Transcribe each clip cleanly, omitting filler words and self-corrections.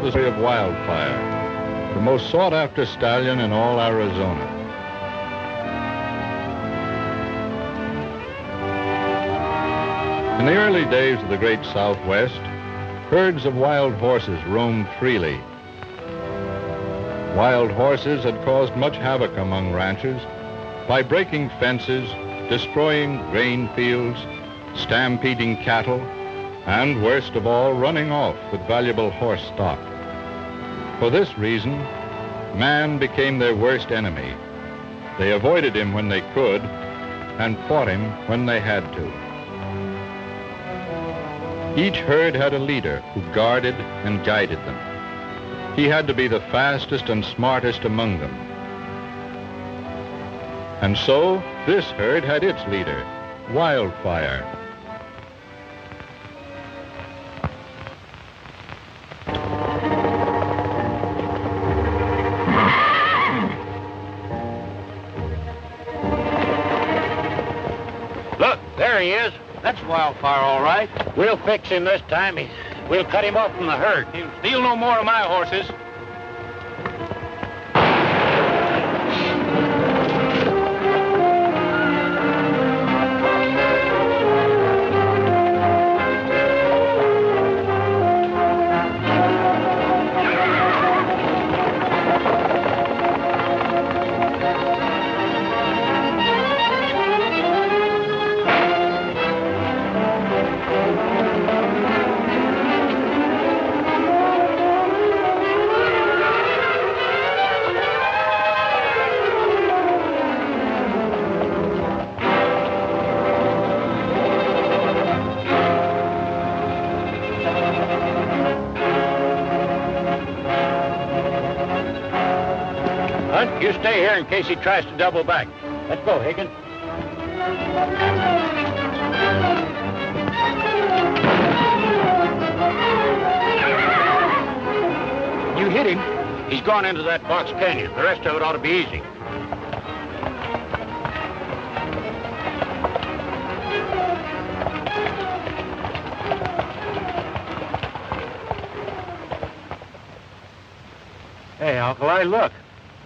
the story of Wildfire, the most sought-after stallion in all Arizona. In the early days of the great Southwest, herds of wild horses roamed freely. Wild horses had caused much havoc among ranchers by breaking fences, destroying grain fields, stampeding cattle, and worst of all, running off with valuable horse stock. For this reason, man became their worst enemy. They avoided him when they could and fought him when they had to. Each herd had a leader who guarded and guided them. He had to be the fastest and smartest among them. And so, this herd had its leader, Wildfire. Look, there he is. That's Wildfire, all right. We'll fix him this time. We'll cut him off from the herd. He'll steal no more of my horses. You stay here in case he tries to double back. Let's go, Hagen. You hit him. He's gone into that box canyon. The rest of it ought to be easy. Hey, Alkali, look.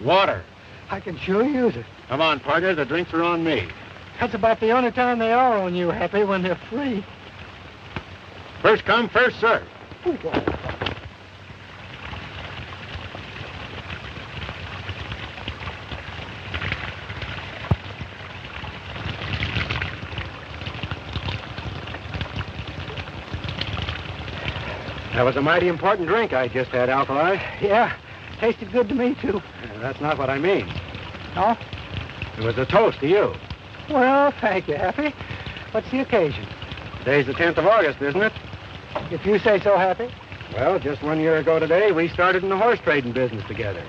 Water. I can sure use it. Come on, partner. The drinks are on me. That's about the only time they are on you, Happy, when they're free. First come, first serve. That was a mighty important drink I just had, Alkali. Yeah, tasted good to me, too. That's not what I mean. No? It was a toast to you. Well, thank you, Happy. What's the occasion? Today's the 10th of August, isn't it? If you say so, Happy. Well, just 1 year ago today, we started in the horse trading business together.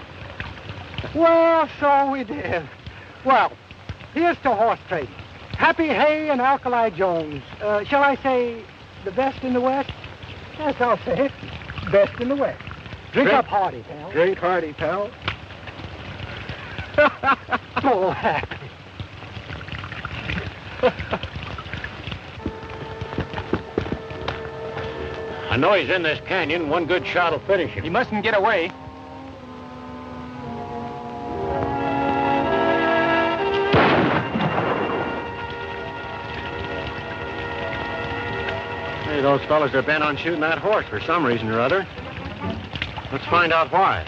Well, so we did. Well, here's to horse trading. Happy Haye and Alkali Jones. Shall I say the best in the West? Yes, I'll say it. Best in the West. Drink up hearty, pal. Drink hearty, pal. Oh, Happy. I know he's in this canyon. One good shot will finish him. He mustn't get away. Hey, those fellas are bent on shooting that horse for some reason or other. Let's find out why.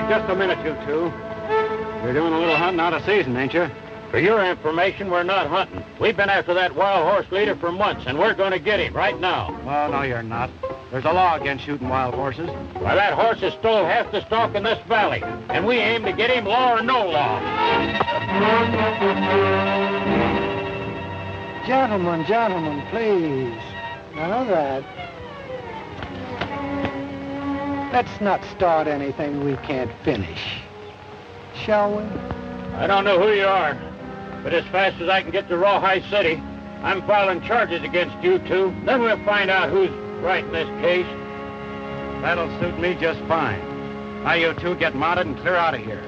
Just a minute, you two. You're doing a little hunting out of season, ain't you? For your information, we're not hunting. We've been after that wild horse leader for months, and we're going to get him right now. Oh, no, you're not. There's a law against shooting wild horses. Why, that horse has stole half the stock in this valley, and we aim to get him, law or no law. Gentlemen, please. None of that. Let's not start anything we can't finish. Shall we? I don't know who you are, but as fast as I can get to Rawhide City, I'm filing charges against you two. Then we'll find out who's right in this case. That'll suit me just fine. Now you two get mounted and clear out of here.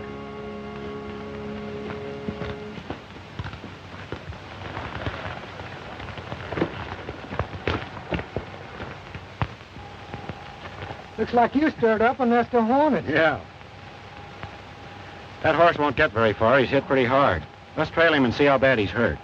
Looks like you stirred up a nest of hornets. Yeah. That horse won't get very far. He's hit pretty hard. Let's trail him and see how bad he's hurt.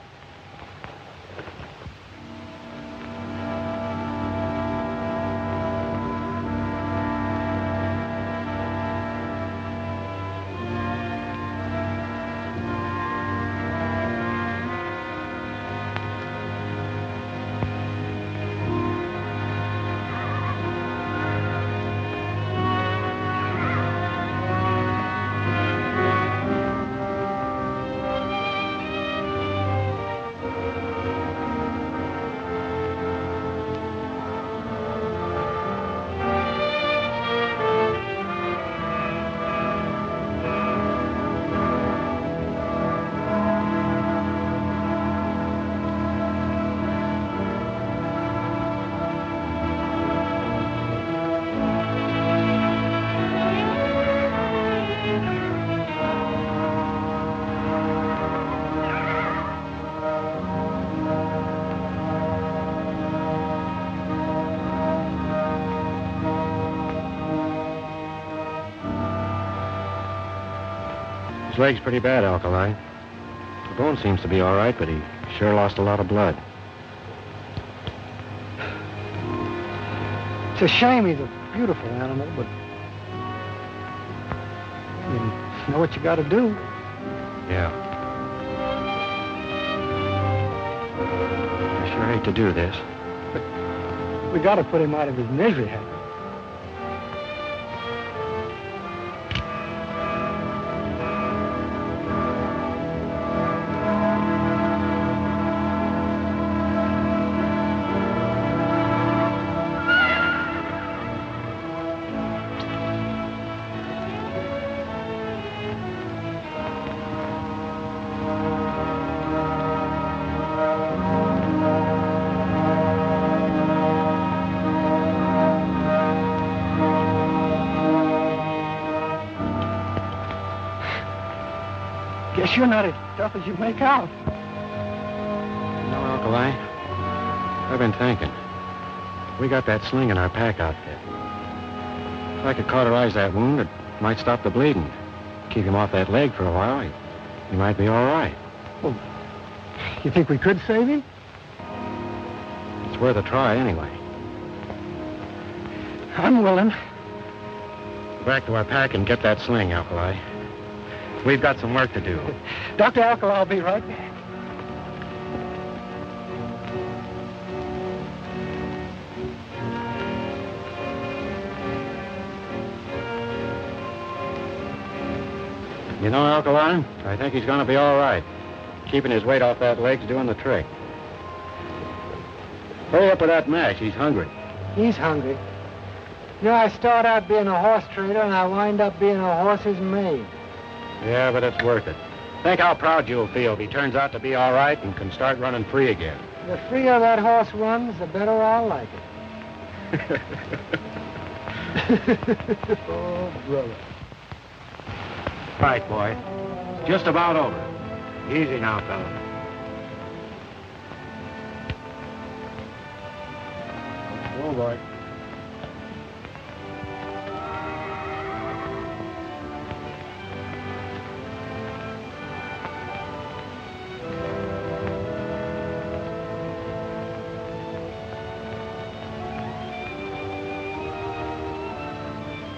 His leg's pretty bad, Alkali. The bone seems to be all right, but he sure lost a lot of blood. It's a shame. He's a beautiful animal, but you know what you got to do. Yeah. I sure hate to do this. We got to put him out of his misery, Happy. Guess you're not as tough as you make out. No, Alkali. I've been thinking. We got that sling in our pack outfit. If I could cauterize that wound, it might stop the bleeding. Keep him off that leg for a while, he might be all right. Well, you think we could save him? It's worth a try anyway. I'm willing. Go back to our pack and get that sling, Alkali. We've got some work to do. Dr. Alkali, I'll be right back. You know, Alkali, I think he's going to be all right. Keeping his weight off that leg's doing the trick. Hurry up with that mash. He's hungry. He's hungry. You know, I start out being a horse trader, and I wind up being a horse's maid. Yeah, but it's worth it. Think how proud you'll feel if he turns out to be all right and can start running free again. The freer that horse runs, the better I'll like it. Oh, brother. Right, boy. It's just about over. Easy now, fella. Oh, boy.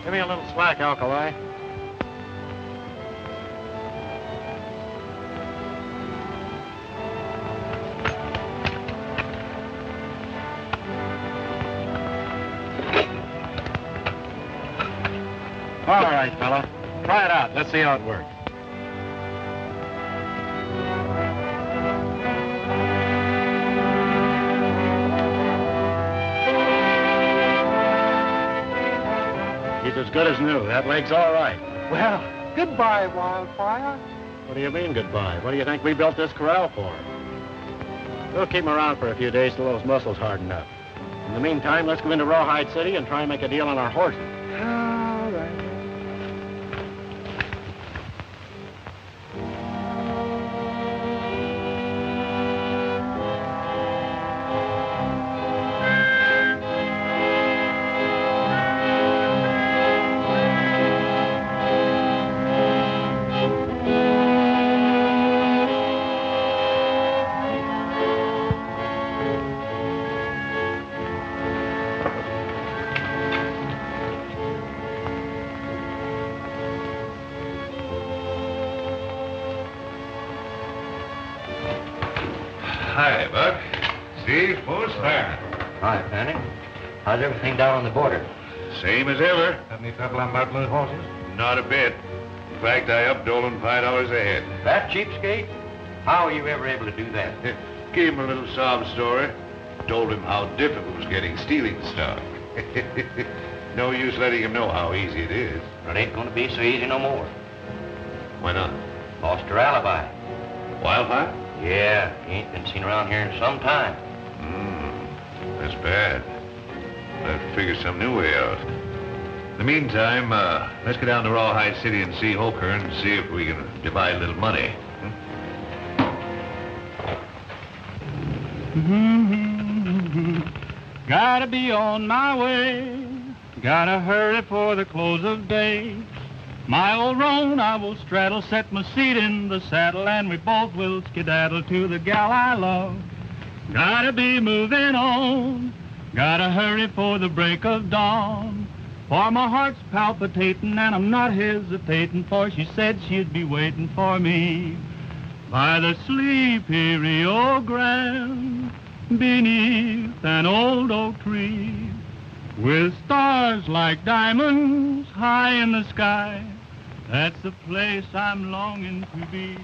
Give me a little slack, Alkali. All right, fella. Try it out. Let's see how it works. He's as good as new. That leg's all right. Well, goodbye, Wildfire. What do you mean, goodbye? What do you think we built this corral for? We'll keep him around for a few days till those muscles harden up. In the meantime, let's go into Rawhide City and try and make a deal on our horses. All right. Hi, Buck. Steve, who's Farnum? Hi, Fanny. How's everything down on the border? Same as ever. Have any trouble on about those horses? Not a bit. In fact, I upped Dolan $5 a head. That cheapskate? How are you ever able to do that? Gave him a little sob story. Told him how difficult it was getting stealing stock. No use letting him know how easy it is. It ain't going to be so easy no more. Why not? Lost her alibi. Wildfire? Yeah, he ain't been seen around here in some time. That's bad. I'll have to figure some new way out. In the meantime, let's get down to Rawhide City and see Hoker and see if we can divide a little money. Gotta be on my way. Gotta hurry for the close of day. My old roan I will straddle, set my seat in the saddle, and we both will skedaddle to the gal I love. Gotta be moving on. Gotta hurry for the break of dawn. For my heart's palpitating and I'm not hesitating, for she said she'd be waiting for me by the sleepy Rio Grande, beneath an old oak tree, with stars like diamonds high in the sky. That's the place I'm longing to be.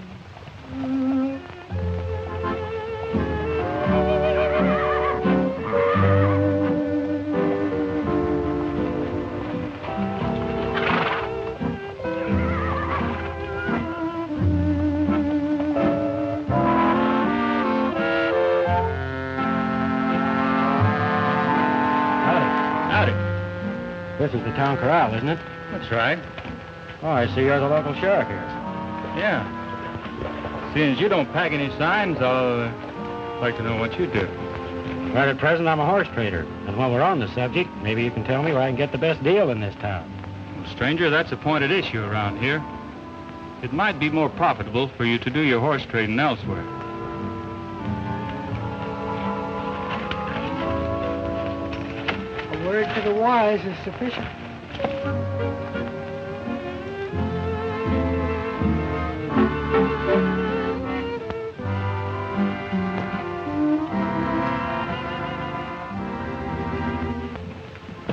This is the town corral, isn't it? That's right. Oh, I see you're the local sheriff here. Yeah. Seeing as you don't pack any signs, I'll like to know what you do. Right at present, I'm a horse trader. And while we're on the subject, maybe you can tell me where I can get the best deal in this town. Well, stranger, that's a pointed issue around here. It might be more profitable for you to do your horse trading elsewhere. A word to the wise is sufficient.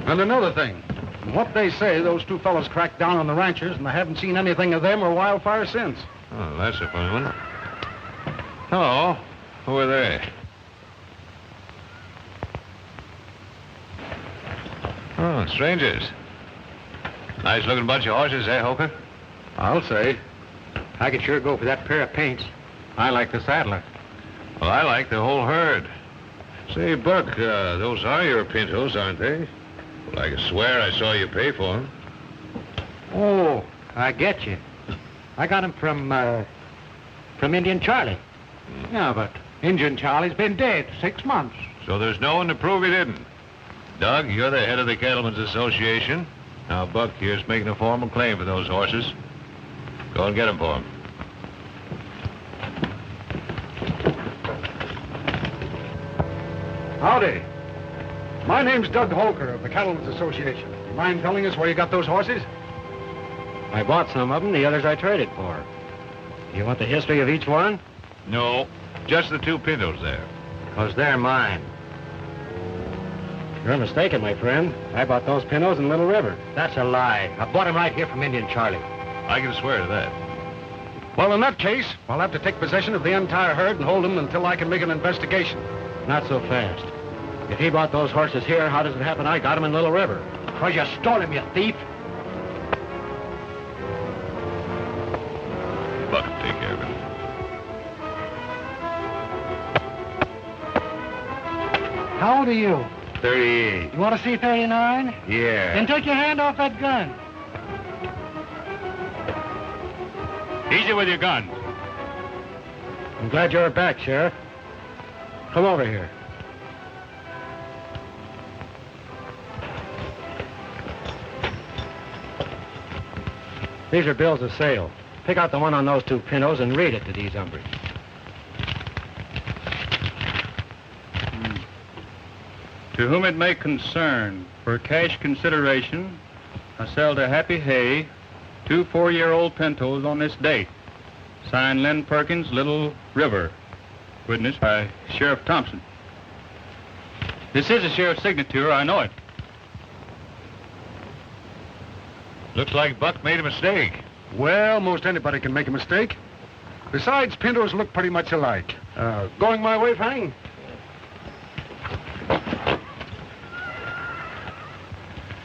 And another thing, from what they say, those two fellows cracked down on the ranchers, and I haven't seen anything of them or Wildfire since. Oh, that's a funny one. Hello. Who are they? Oh, strangers. Nice-looking bunch of horses, eh, Hoker? I'll say. I could sure go for that pair of paints. I like the saddler. Well, I like the whole herd. Say, Buck, those are your pintos, aren't they? Well, I can swear I saw you pay for them. Oh, I get you. I got 'em from Indian Charlie. Yeah, but Indian Charlie's been dead 6 months. So there's no one to prove he didn't. Doug, you're the head of the Cattlemen's Association. Now, Buck here's making a formal claim for those horses. Go and get them for him. Howdy. My name's Doug Holker of the Cattlemen's Association. You mind telling us where you got those horses? I bought some of them, the others I traded for. You want the history of each one? No, just the two pintos there. 'Cause they're mine. You're mistaken, my friend. I bought those pintos in Little River. That's a lie. I bought them right here from Indian Charlie. I can swear to that. Well, in that case, I'll have to take possession of the entire herd and hold them until I can make an investigation. Not so fast. If he bought those horses here, how does it happen I got them in Little River? 'Cause you stole them, you thief. Buck will take care of it. How old are you? 38. You want to see 39? Yeah. Then take your hand off that gun. Easy with your gun. I'm glad you're back, Sheriff. Come over here. These are bills of sale. Pick out the one on those two pintos and read it to these hombres. To whom it may concern, for cash consideration, I sell to Happy Haye 2 4-year-old pintos on this date. Signed Len Perkins, Little River. Witnessed by Sheriff Thompson. This is a sheriff's signature, I know it. Looks like Buck made a mistake. Well, most anybody can make a mistake. Besides, pintos look pretty much alike. Going my way, Fanning?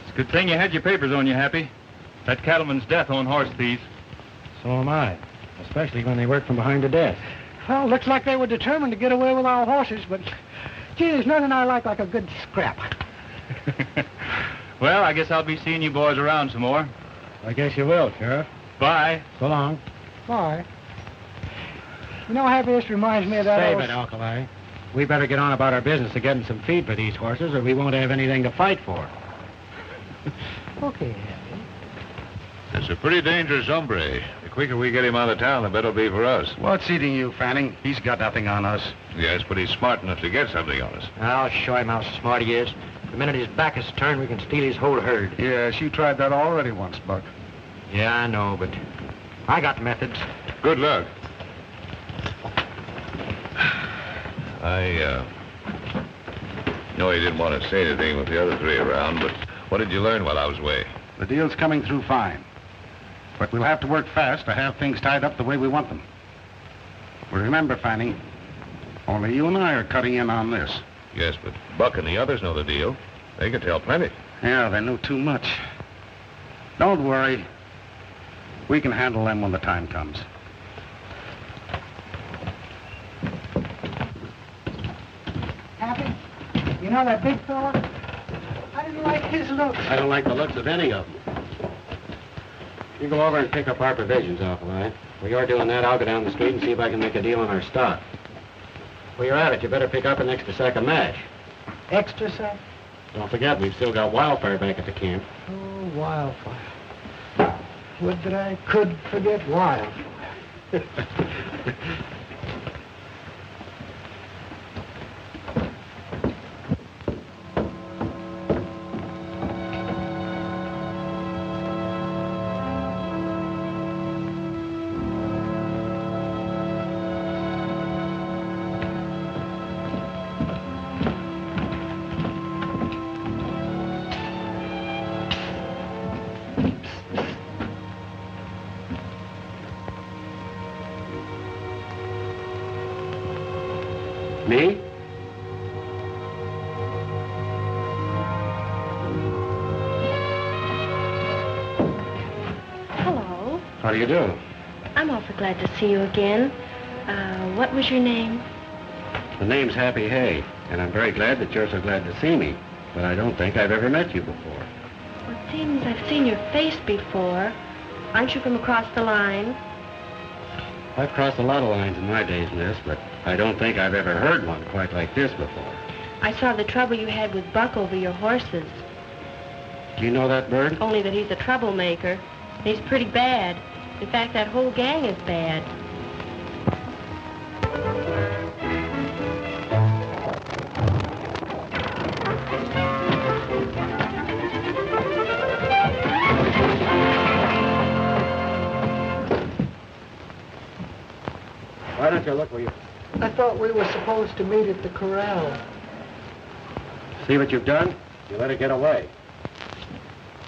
It's a good thing you had your papers on you, Happy. That cattleman's death on horse thieves. So am I. Especially when they work from behind the desk. Well, looks like they were determined to get away with our horses, but, gee, there's nothing I like a good scrap. Well, I guess I'll be seeing you boys around some more. I guess you will, Sheriff. Bye. So long. Why? You know, Happy, this reminds me of that Save old... it, Alkali. We better get on about our business of getting some feed for these horses, or we won't have anything to fight for. Okay, Happy. That's a pretty dangerous hombre. The quicker we get him out of town, the better it'll be for us. What's eating you, Fanning? He's got nothing on us. Yes, but he's smart enough to get something on us. I'll show him how smart he is. The minute his back is turned, we can steal his whole herd. Yes, you tried that already once, Buck. Yeah, I know, but I got methods. Good luck. I know he didn't want to say anything with the other three around, but what did you learn while I was away? The deal's coming through fine. But we'll have to work fast to have things tied up the way we want them. Well, remember, Fanning, only you and I are cutting in on this. Yes, but Buck and the others know the deal. They can tell plenty. Yeah, they know too much. Don't worry. We can handle them when the time comes. Happy, you know that big fella? I didn't like his looks. I don't like the looks of any of them. You go over and pick up our provisions, Alkali. While you're doing that, I'll go down the street and see if I can make a deal on our stock. While you're at it, you better pick up an extra sack of mash. Extra sack? Don't forget, we've still got Wildfire back at the camp. Oh, Wildfire. Would that I could forget Wildfire. Me? Hello. How do you do? I'm awfully glad to see you again. What was your name? The name's Happy Haye, and I'm very glad that you're so glad to see me. But I don't think I've ever met you before. Well, it seems I've seen your face before. Aren't you from across the line? I've crossed a lot of lines in my days, miss, but I don't think I've ever heard one quite like this before. I saw the trouble you had with Buck over your horses. Do you know that bird? Only that he's a troublemaker. He's pretty bad. In fact, that whole gang is bad. Why don't you look where you... I thought we were supposed to meet at the corral. See what you've done? You let her get away.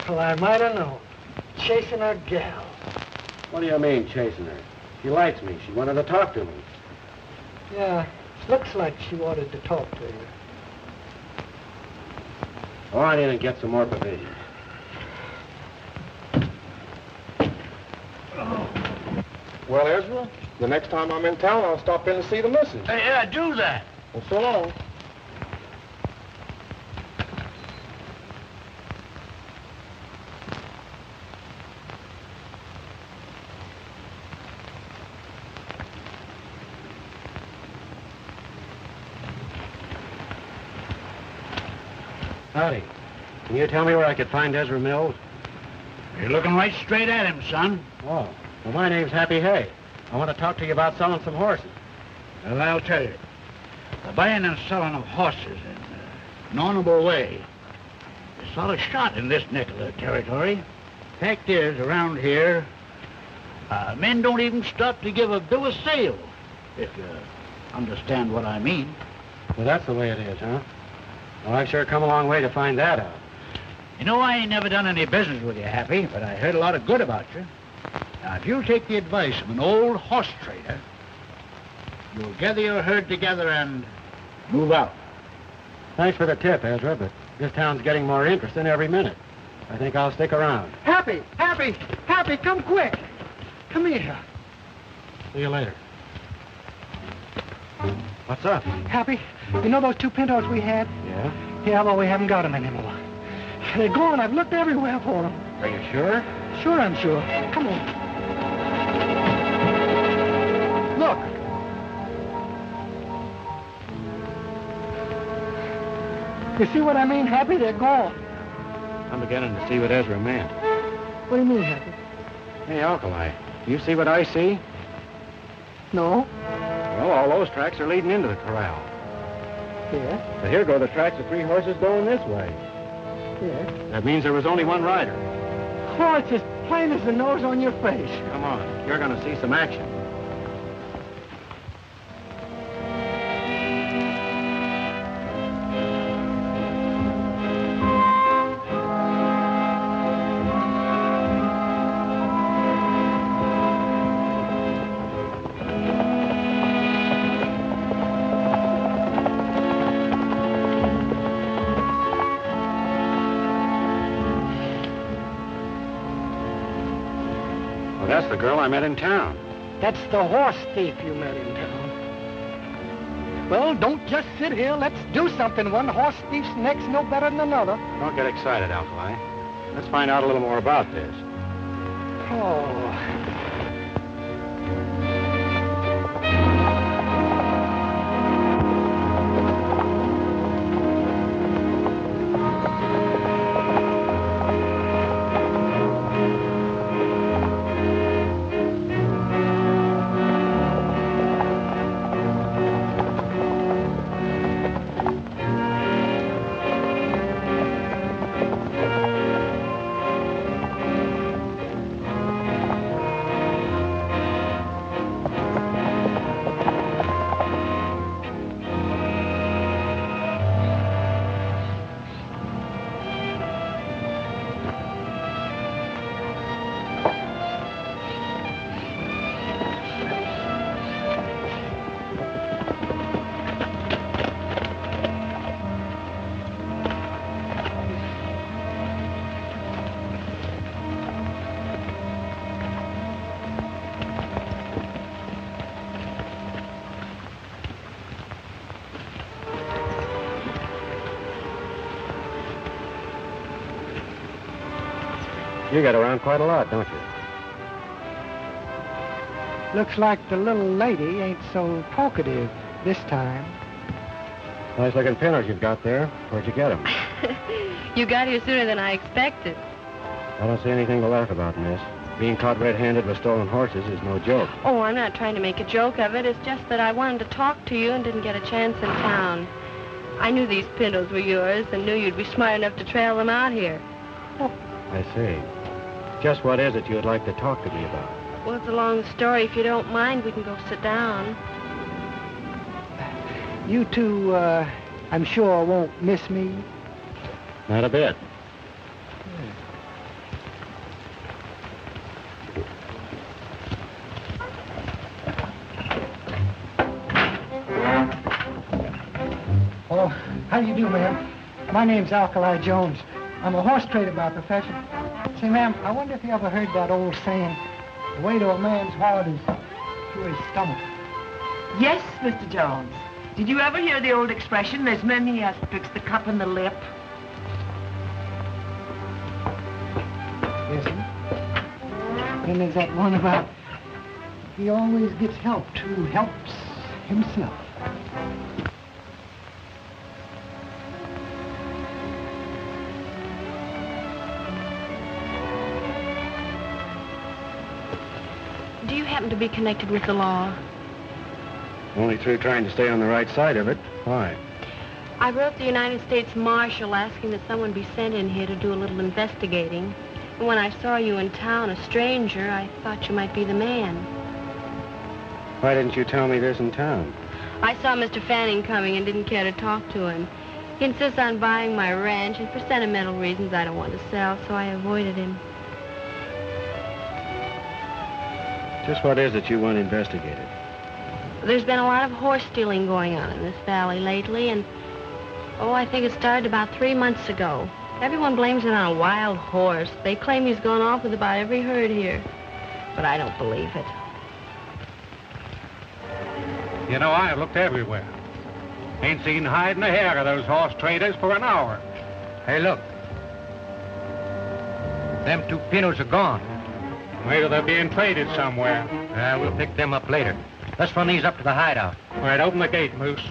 Well, I might have known. Chasing our gal. What do you mean, chasing her? She likes me. She wanted to talk to me. Yeah, looks like she wanted to talk to you. Go on in and get some more provisions. Well, Ezra, the next time I'm in town, I'll stop in to see the missus. Hey, yeah, do that. Well, so long. Howdy. Can you tell me where I could find Ezra Mills? You're looking right straight at him, son. Oh. Well, my name's Happy Haye. I want to talk to you about selling some horses. Well, I'll tell you. The buying and selling of horses in an honorable way is sort of shot in this neck of the territory. Fact is, around here, men don't even stop to give a bill of sale, if you understand what I mean. Well, that's the way it is, huh? Well, I've sure come a long way to find that out. You know, I ain't never done any business with you, Happy, but I heard a lot of good about you. Now, if you'll take the advice of an old horse trader, you'll gather your herd together and move out. Thanks for the tip, Ezra, but this town's getting more interesting every minute. I think I'll stick around. Happy, come quick. Come here. See you later. What's up? Happy, you know those 2 pintos we had? Yeah? Yeah, well, we haven't got them anymore. They're gone. I've looked everywhere for them. Are you sure? Sure, I'm sure. Come on. Look. You see what I mean, Happy? They're gone. I'm beginning to see what Ezra meant. What do you mean, Happy? Hey, Alkali, you see what I see? No. Well, all those tracks are leading into the corral. Yeah. But here go the tracks of 3 horses going this way. Yeah. That means there was only one rider. Oh, it's as plain as the nose on your face. Come on, you're going to see some action. That's the girl I met in town. That's the horse thief you met in town. Well, don't just sit here. Let's do something. One horse thief's neck's no better than another. Don't get excited, Alkali. Let's find out a little more about this. Oh. You get around quite a lot, don't you? Looks like the little lady ain't so talkative this time. Nice looking pinners you've got there. Where'd you get them? You got here sooner than I expected. I don't see anything to laugh about, miss. Being caught red-handed with stolen horses is no joke. Oh, I'm not trying to make a joke of it. It's just that I wanted to talk to you and didn't get a chance in town. I knew these pintos were yours and knew you'd be smart enough to trail them out here. I see. Just what is it you'd like to talk to me about? Well, it's a long story. If you don't mind, we can go sit down. You two, I'm sure won't miss me. Not a bit. Oh, how do you do, ma'am? My name's Alkali Jones. I'm a horse trader by profession. Say, ma'am, I wonder if you ever heard that old saying, the way to a man's heart is through his stomach. Yes, Mr. Jones. Did you ever hear the old expression, there's many as betwixt the cup and the lip? Yes, sir. Then there's that one about he always gets helped who helps himself. Do you happen to be connected with the law? Only through trying to stay on the right side of it. Why? I wrote the United States Marshal asking that someone be sent in here to do a little investigating. And when I saw you in town, a stranger, I thought you might be the man. Why didn't you tell me this in town? I saw Mr. Fanning coming and didn't care to talk to him. He insists on buying my ranch, and for sentimental reasons I don't want to sell, so I avoided him. Just what is it you want investigated? There's been a lot of horse stealing going on in this valley lately, and, I think it started about 3 months ago. Everyone blames it on a wild horse. They claim he's gone off with about every herd here, but I don't believe it. You know, I've looked everywhere. Ain't seen hide nor hair of those horse traders for an hour. Hey, look. Them 2 pinos are gone. Maybe they're being traded somewhere. We'll pick them up later. Let's run these up to the hideout. All right, open the gate, Moose.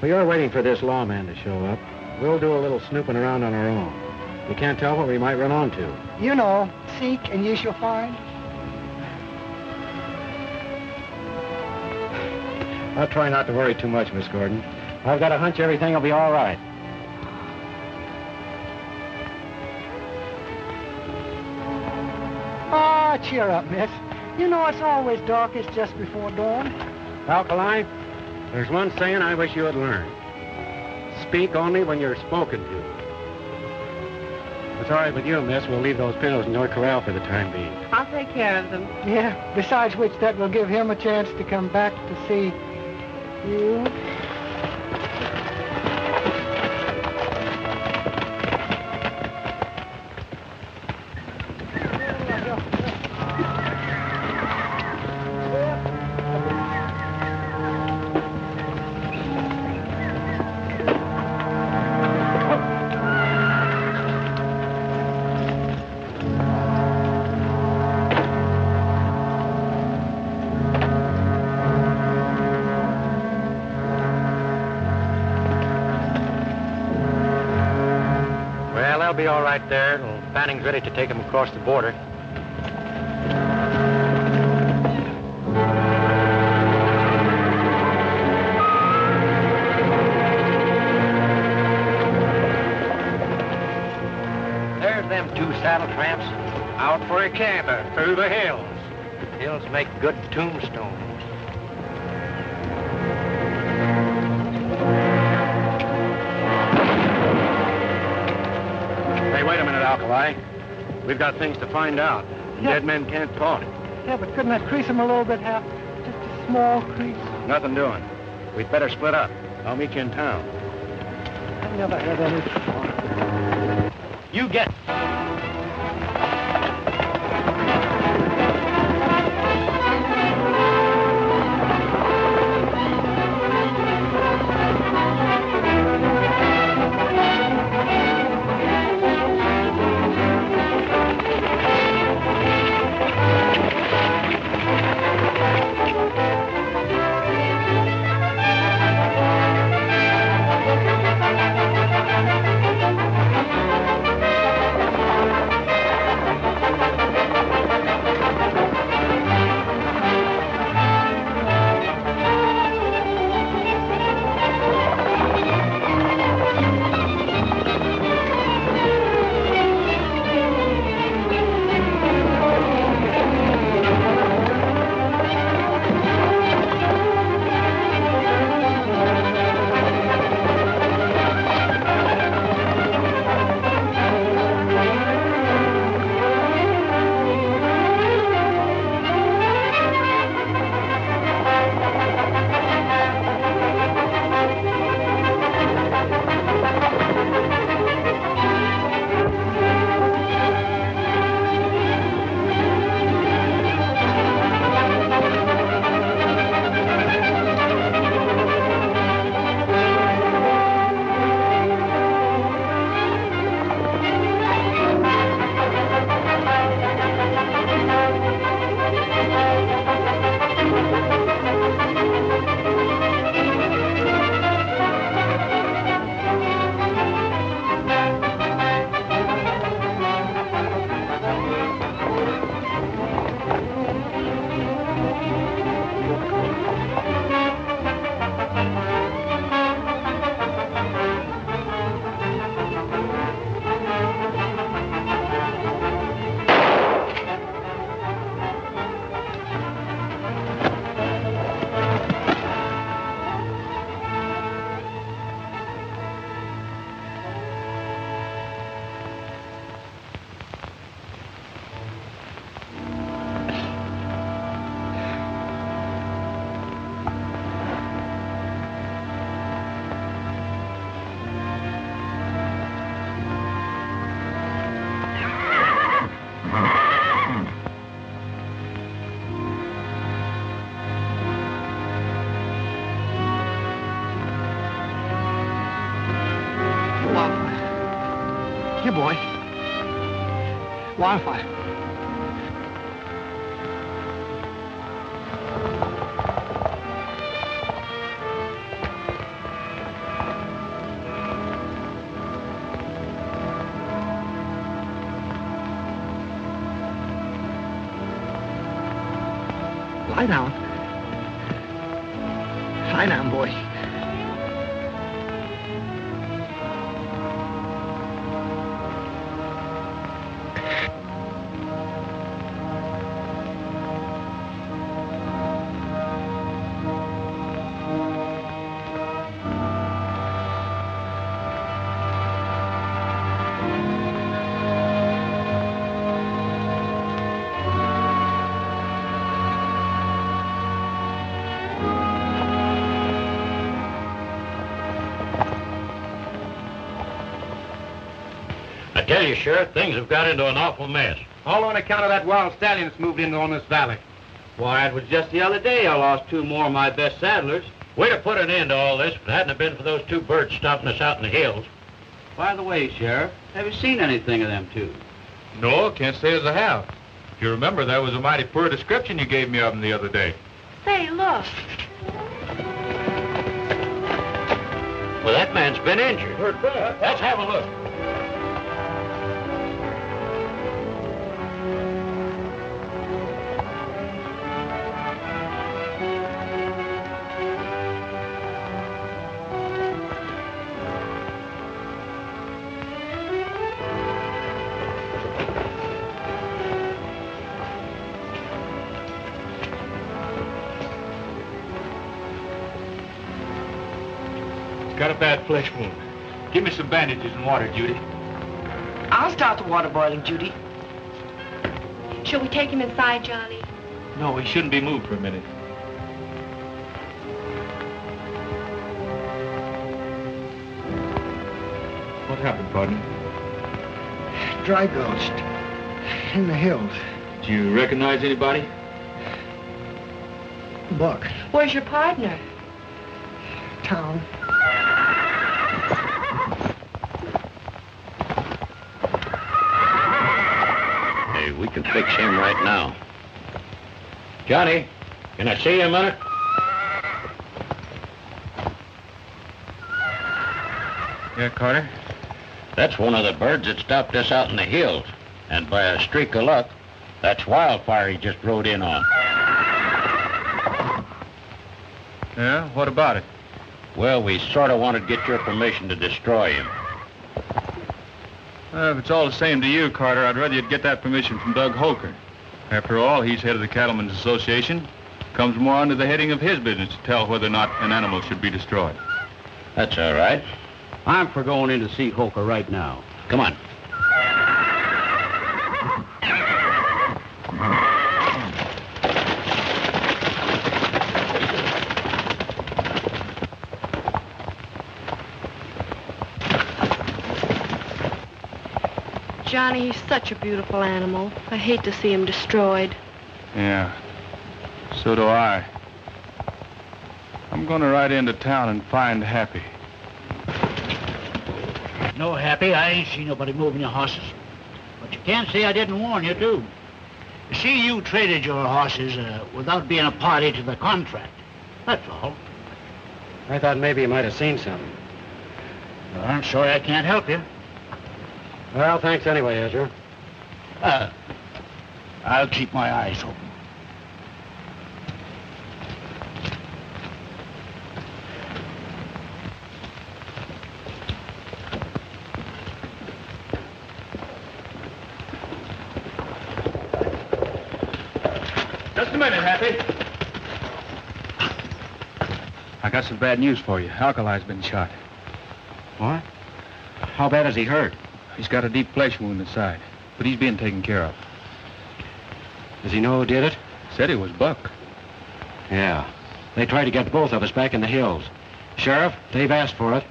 We are waiting for this lawman to show up. We'll do a little snooping around on our own. You can't tell what we might run onto. You know, seek and you shall find. I'll try not to worry too much, Miss Gordon. I've got a hunch everything will be all right. Ah, cheer up, miss. You know it's always darkest just before dawn. Alkali, there's one saying I wish you had learned. Speak only when you're spoken to. If it's all right with you, miss, we'll leave those pinos in your corral for the time being. I'll take care of them. Yeah, besides which that will give him a chance to come back to see you. Be all right there till Fanning's ready to take him across the border. There's them 2 saddle tramps. Out for a canter through the hills. Hills make good tombstones. Wait a minute, Alkali. We've got things to find out. Yeah. Dead men can't talk. Yeah, but couldn't that crease him a little bit, Hap? Just a small crease. Nothing doing. We'd better split up. I'll meet you in town. I've never had any. You get. Wildfire. Lie down. Lie down, boy. I tell you, Sheriff, things have got into an awful mess. All on account of that wild stallion that's moved into on this valley. Why, it was just the other day I lost 2 more of my best saddlers. We'd have put an end to all this if it hadn't have been for those 2 birds stopping us out in the hills. By the way, Sheriff, have you seen anything of them 2? No, can't say as I have. If you remember, that was a mighty poor description you gave me of them the other day. Say, look. Well, that man's been injured. Let's have a look. Got a bad flesh wound. Give me some bandages and water, Judy. I'll start the water boiling, Judy. Shall we take him inside, Johnny? No, he shouldn't be moved for a minute. What happened, partner? Dry gulched. In the hills. Do you recognize anybody? Buck. Where's your partner? Town. Hey, we can fix him right now. Johnny, can I see you a minute? Yeah, Carter? That's one of the birds that stopped us out in the hills. And by a streak of luck, that's Wildfire he just rode in on. Yeah? What about it? Well, we sort of wanted to get your permission to destroy him. If it's all the same to you, Carter, I'd rather you'd get that permission from Doug Holker. After all, he's head of the Cattlemen's Association. Comes more under the heading of his business to tell whether or not an animal should be destroyed. That's all right. I'm for going in to see Holker right now. Come on. Johnny, he's such a beautiful animal. I hate to see him destroyed. Yeah. So do I. I'm gonna ride into town and find Happy. No, Happy, I ain't seen nobody moving your horses. But you can't say I didn't warn you, too. You see, you traded your horses without being a party to the contract. That's all. I thought maybe you might have seen something. Well, I'm sorry I can't help you. Well, thanks anyway, Ezra. I'll keep my eyes open. Just a minute, Happy. I got some bad news for you. Alkali's been shot. What? How bad is he hurt? He's got a deep flesh wound inside, but he's being taken care of. Does he know who did it? Said it was Buck. Yeah. They tried to get both of us back in the hills. Sheriff, they've asked for it.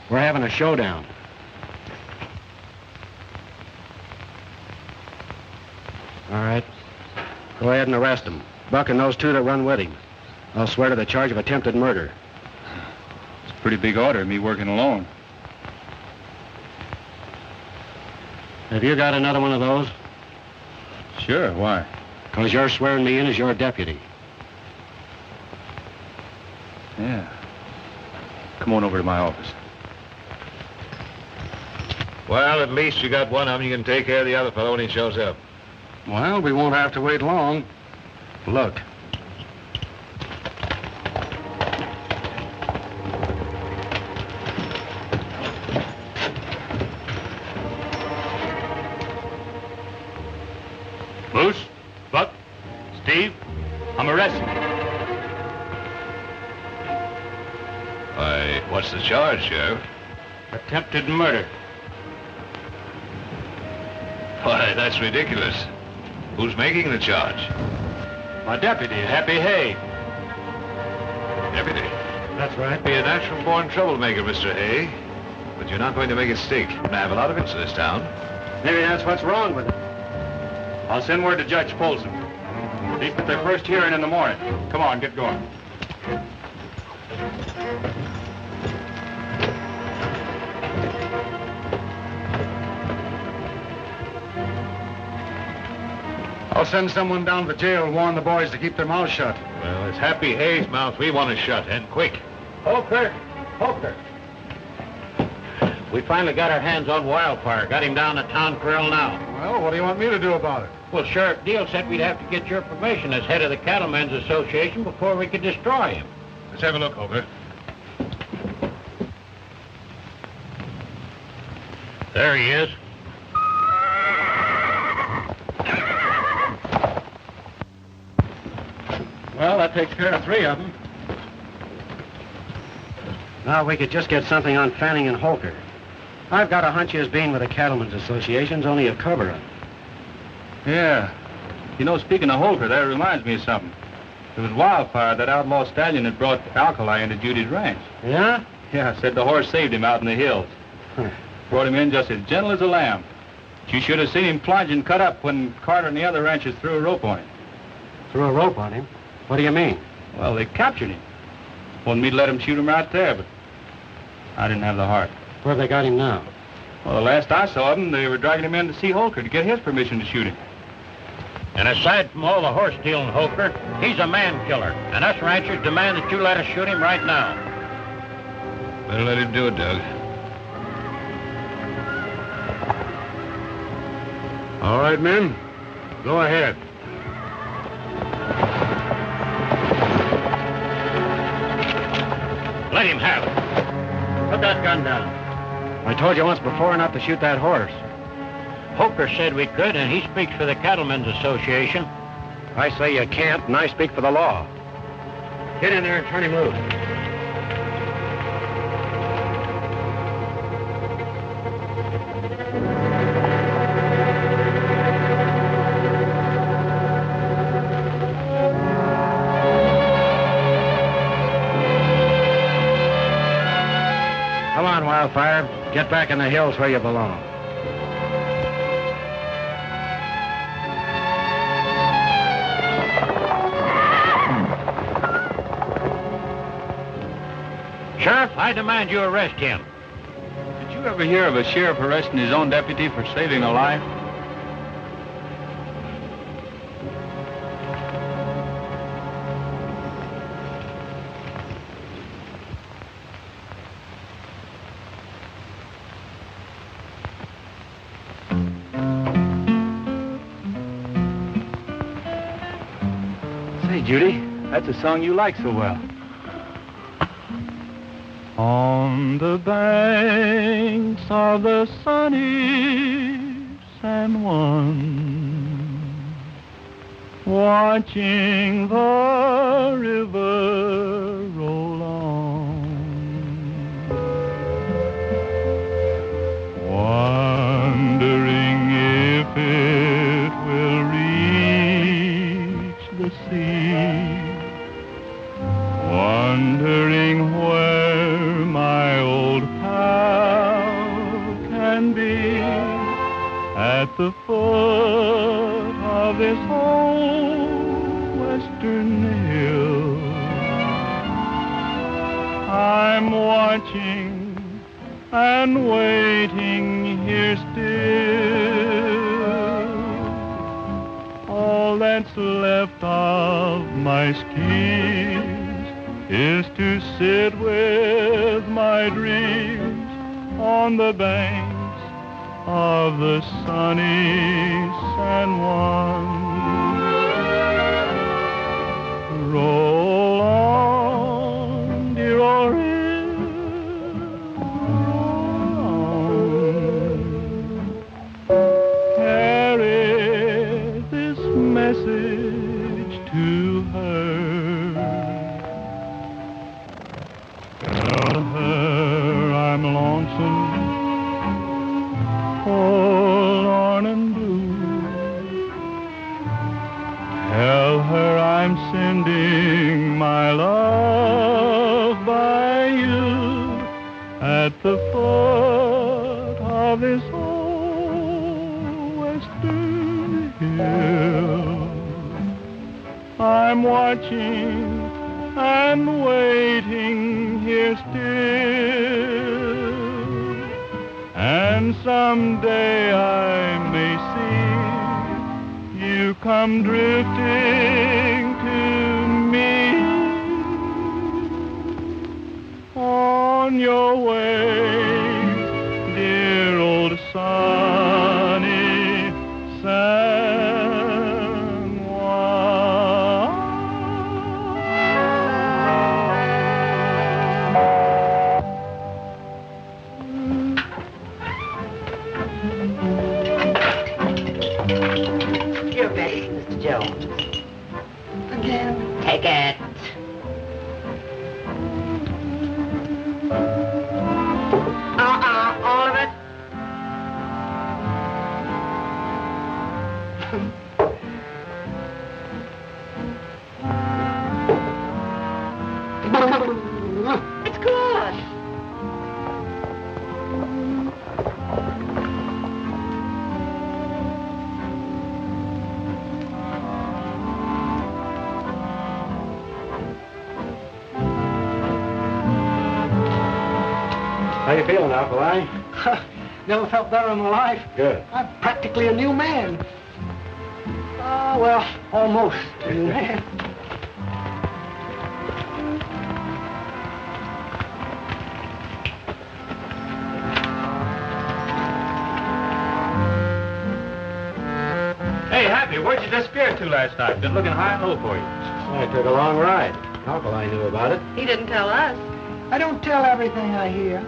We're having a showdown. All right. Go ahead and arrest him. Buck and those 2 that run with him. I'll swear to the charge of attempted murder. It's a pretty big order, me working alone. Have you got another one of those? Sure, why? Because you're swearing me in as your deputy. Yeah. Come on over to my office. Well, at least you got one of them. You can take care of the other fellow when he shows up. Well, we won't have to wait long. Look. Moose, Buck, Steve, I'm arresting you. Why, what's the charge, Sheriff? Attempted murder. Why, that's ridiculous. Who's making the charge? My deputy, Happy Haye. Deputy. That's right. Be a natural-born troublemaker, Mr. Haye. But you're not going to make it stick. I have a lot of it in this town. Maybe that's what's wrong with it. I'll send word to Judge Polson. Speak at their first hearing in the morning. Come on, get going. I'll send someone down to the jail and warn the boys to keep their mouths shut. Well, it's Happy Haye's mouth we want to shut, and quick. Holker! We finally got our hands on Wildfire. Got him down to town grill now. Well, what do you want me to do about it? Well, Sheriff Deal said we'd have to get your permission as head of the Cattlemen's Association before we could destroy him. Let's have a look, Holker. There he is. Well, that takes care of 3 of them. Now we could just get something on Fanning and Holker. I've got a hunch his being with the Cattlemen's Association's only a cover-up. Yeah. You know, speaking of Holker, that reminds me of something. It was Wildfire, that outlaw stallion that brought Alkali into Judy's ranch. Yeah? Yeah, said the horse saved him out in the hills. Brought him in just as gentle as a lamb. But you should have seen him plunge and cut up when Carter and the other ranchers threw a rope on him. Threw a rope on him? What do you mean? Well, they captured him. Wanted me to let him shoot him right there, but I didn't have the heart. Where have they got him now? Well, the last I saw of him, they were dragging him in to see Holker to get his permission to shoot him. And aside from all the horse stealing, Holker, he's a man killer. And us ranchers demand that you let us shoot him right now. Better let him do it, Doug. All right, men. Go ahead. Let him have it. Put that gun down. I told you once before not to shoot that horse. Holker said we could, and he speaks for the Cattlemen's Association. I say you can't, and I speak for the law. Get in there and turn him loose. Come on, Wildfire. Get back in the hills where you belong. Sheriff, I demand you arrest him. Did you ever hear of a sheriff arresting his own deputy for saving a life? Say, Judy, that's a song you like so well. On the banks of the sunny San Juan, watching the river roll on, wondering if it will reach the sea, wondering where my old pal can be, at the foot of this old western hill. I'm watching and waiting here still, left of my schemes is to sit with my dreams on the banks of the sunny San Juan. Roll on, dear old river, roll on. Carry this message to her. Tell her I'm lonesome, forlorn and blue. Tell her I'm sending my love by you at the foot of this old western hill. I'm watching and waiting here still, and someday I may see you come drifting to me on your way, dear old sunny San Juan. Your best, Mr. Jones. Again. Take it. All of it. It's good. How you feeling, Alkali? Never felt better in my life. Good. I'm practically a new man. Well, almost a new man. Hey, Happy, where'd you disappear to last night? Been looking high and low for you. I took a long ride. Alkali knew about it. He didn't tell us. I don't tell everything I hear.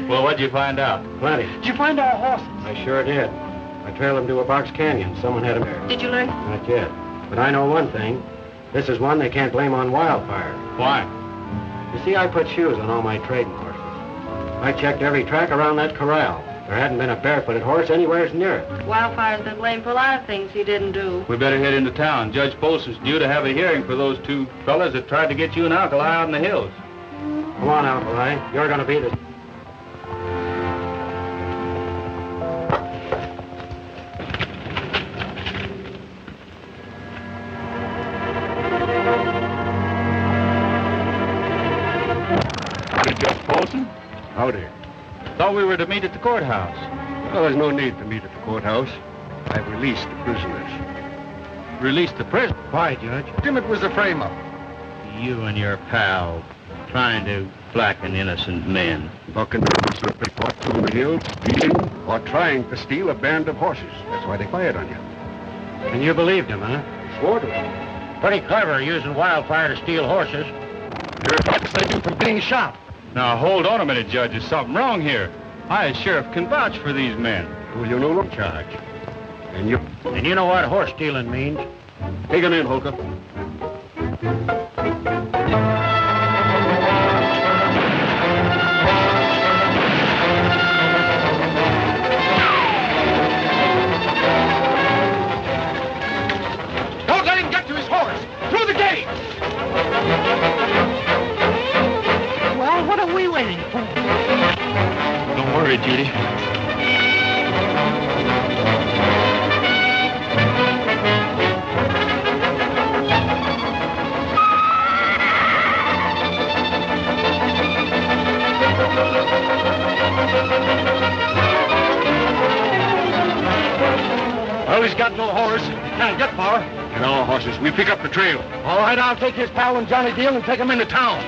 Well, what'd you find out? Plenty. Did you find our horses? I sure did. I trailed them to a box canyon. Someone had them there. Did you learn? Not yet. But I know one thing. This is one they can't blame on Wildfire. Why? You see, I put shoes on all my trading horses. I checked every track around that corral. There hadn't been a barefooted horse anywhere near it. Wildfire's been blamed for a lot of things he didn't do. We better head into town. Judge Polson's due to have a hearing for those two fellas that tried to get you and Alkali out in the hills. Come on, Alkali. You're going to be the... Judge Polson? Howdy. Thought we were to meet at the courthouse. Well, there's no need to meet at the courthouse. I've released the prisoners. Released the prisoner. Why, Judge? Emmett was the frame-up. You and your pal trying to blacken innocent men. Bucking they fought through the hills, stealing, or trying to steal a band of horses. That's why they fired on you. And you believed him, huh? Swore to it. Pretty clever using Wildfire to steal horses. You're about to save you from being shot. Now, hold on a minute, Judge. There's something wrong here. I, as sheriff, can vouch for these men. Well, you know no charge. And you know what horse stealing means? take him in, Holker. Don't let him get to his horse! Through the gate! Well, what are we waiting for? Don't worry, Judy. Well, he's got no horse. Can't get far. Get our horses. We pick up the trail. All right, I'll take his pal and Johnny Deal and take him into town.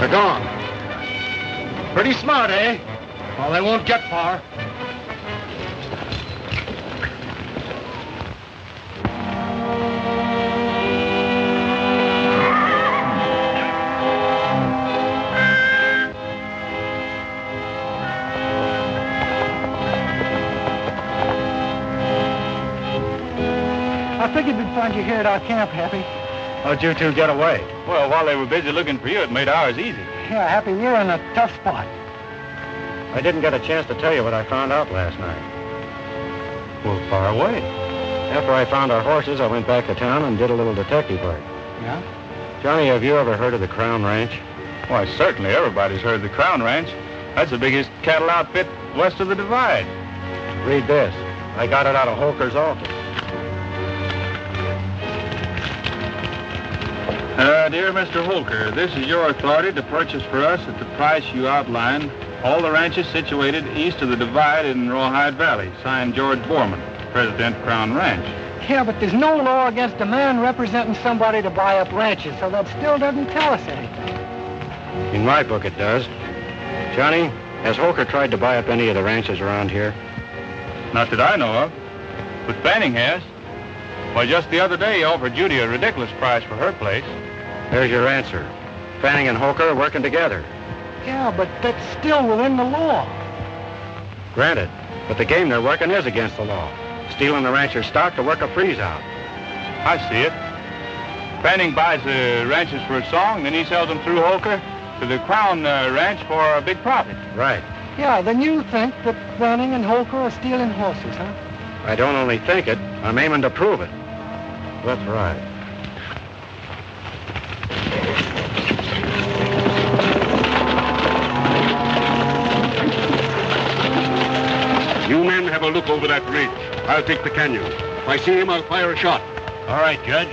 They're gone. Pretty smart, eh? Well, they won't get far. I figured we'd find you here at our camp, Happy. How'd you two get away? Well, while they were busy looking for you, it made ours easy. Yeah, Happy, we're in a tough spot. I didn't get a chance to tell you what I found out last night. Well, far away. After I found our horses, I went back to town and did a little detective work. Yeah? Johnny, have you ever heard of the Crown Ranch? Why, certainly everybody's heard of the Crown Ranch. That's the biggest cattle outfit west of the Divide. Read this. I got it out of Holker's office. Dear Mr. Holker, this is your authority to purchase for us at the price you outlined all the ranches situated east of the Divide in Rawhide Valley. Signed George Borman, President, Crown Ranch. Yeah, but there's no law against a man representing somebody to buy up ranches, so that still doesn't tell us anything. In my book, it does. Johnny, has Holker tried to buy up any of the ranches around here? Not that I know of, but Fanning has. Why, just the other day he offered Judy a ridiculous price for her place. There's your answer. Fanning and Holker are working together. Yeah, but that's still within the law. Granted, but the game they're working is against the law. Stealing the rancher's stock to work a freeze out. I see it. Fanning buys the ranches for a song, then he sells them through Holker to the Crown Ranch for a big profit. Right. Yeah, then you think that Fanning and Holker are stealing horses, huh? I don't only think it, I'm aiming to prove it. That's right. You men have a look over that ridge. I'll take the canyon. If I see him, I'll fire a shot. All right, Judge.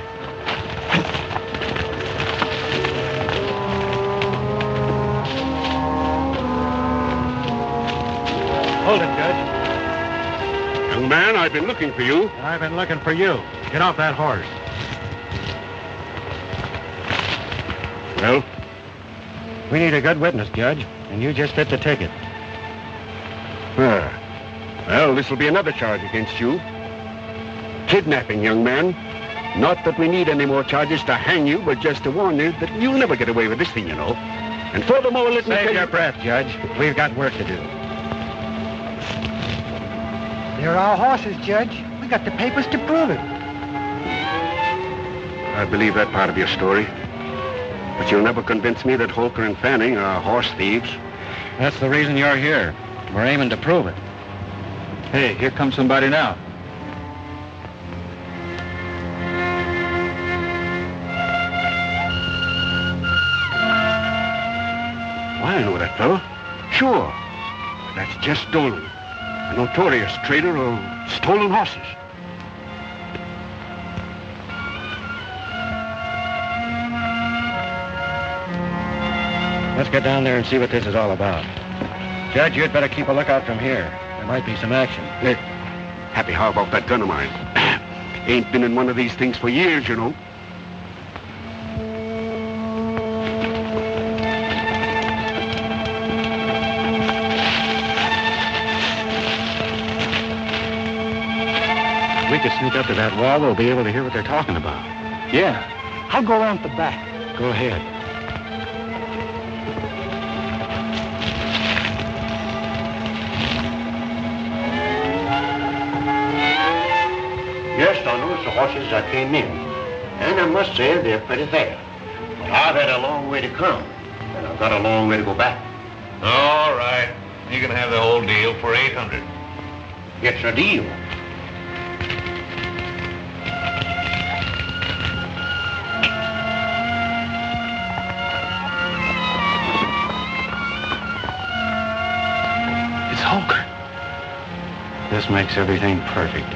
Hold it, Judge. Young man, I've been looking for you. And I've been looking for you. Get off that horse. Well? We need a good witness, Judge, and you just fit the ticket. Well, this will be another charge against you. Kidnapping, young man. Not that we need any more charges to hang you, but just to warn you that you'll never get away with this thing, you know. And furthermore, let me tell Save you... your breath, Judge. We've got work to do. They're our horses, Judge. We got the papers to prove it. I believe that part of your story. But you'll never convince me that Holker and Fanning are horse thieves. That's the reason you're here. We're aiming to prove it. Hey, here comes somebody now. Why, I know that fellow. Sure. That's Jess Dolan, a notorious trader of stolen horses. Let's get down there and see what this is all about. Judge, you'd better keep a lookout from here. There might be some action. Happy, how about that gun of mine? Ain't been in one of these things for years, you know. If we could sneak up to that wall, we'll be able to hear what they're talking about. Yeah. I'll go around the back. Go ahead. Yes, on those horses I came in. And I must say they're pretty fair. But I've had a long way to come, and I've got a long way to go back. All right. You can have the whole deal for $800. It's a deal. this makes everything perfect.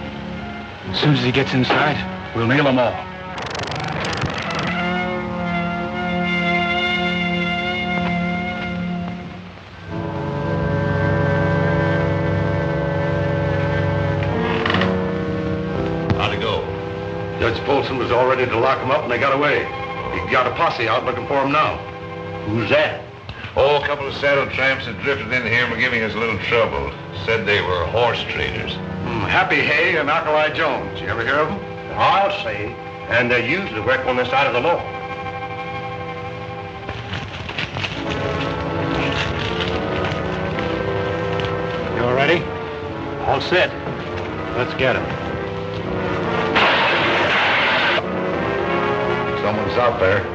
As soon as he gets inside, we'll nail them all. How'd it go? Judge Polson was all ready to lock him up, and they got away. He got a posse out looking for him now. Who's that? Oh, a couple of saddle tramps that drifted in here and were giving us a little trouble. Said they were horse traders. Happy Haye and Alkali Jones. You ever hear of them? I'll say. And they usually work on this side of the law. You all ready? All set. Let's get him. Someone's out there.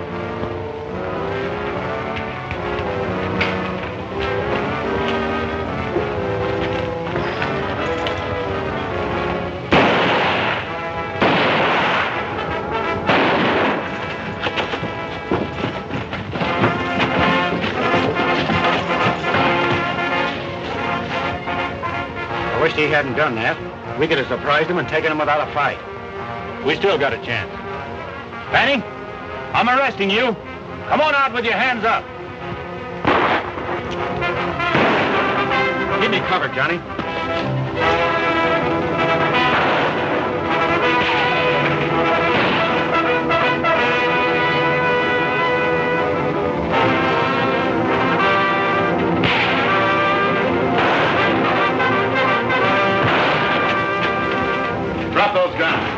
I wish he hadn't done that. We could have surprised him and taken him without a fight. We still got a chance. Fanning, I'm arresting you. Come on out with your hands up. Give me cover, Johnny. Drop those guns.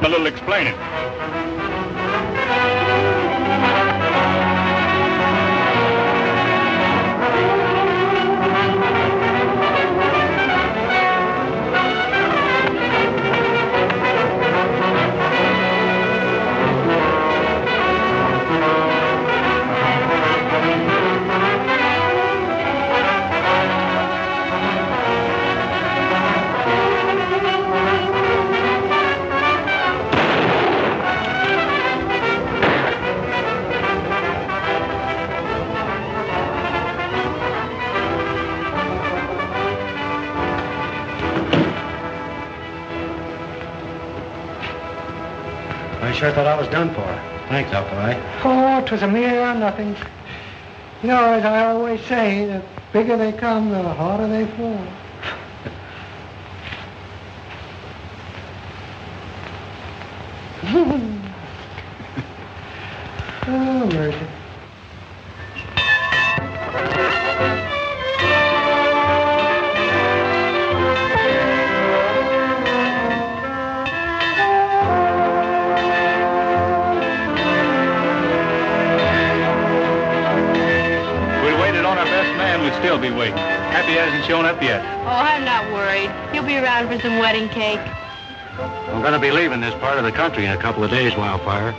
A little explaining. I sure thought I was done for. Thanks, Alkali. Oh, 'twas a mere nothing. You know, as I always say, the bigger they come, the harder they fall. Oh, mercy. We'd still be waiting. Happy hasn't shown up yet. Oh, I'm not worried. He'll be around for some wedding cake. I'm going to be leaving this part of the country in a couple of days, Wildfire.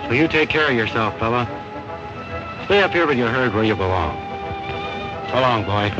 So you take care of yourself, fella. Stay up here with your herd where you belong. So long, boy.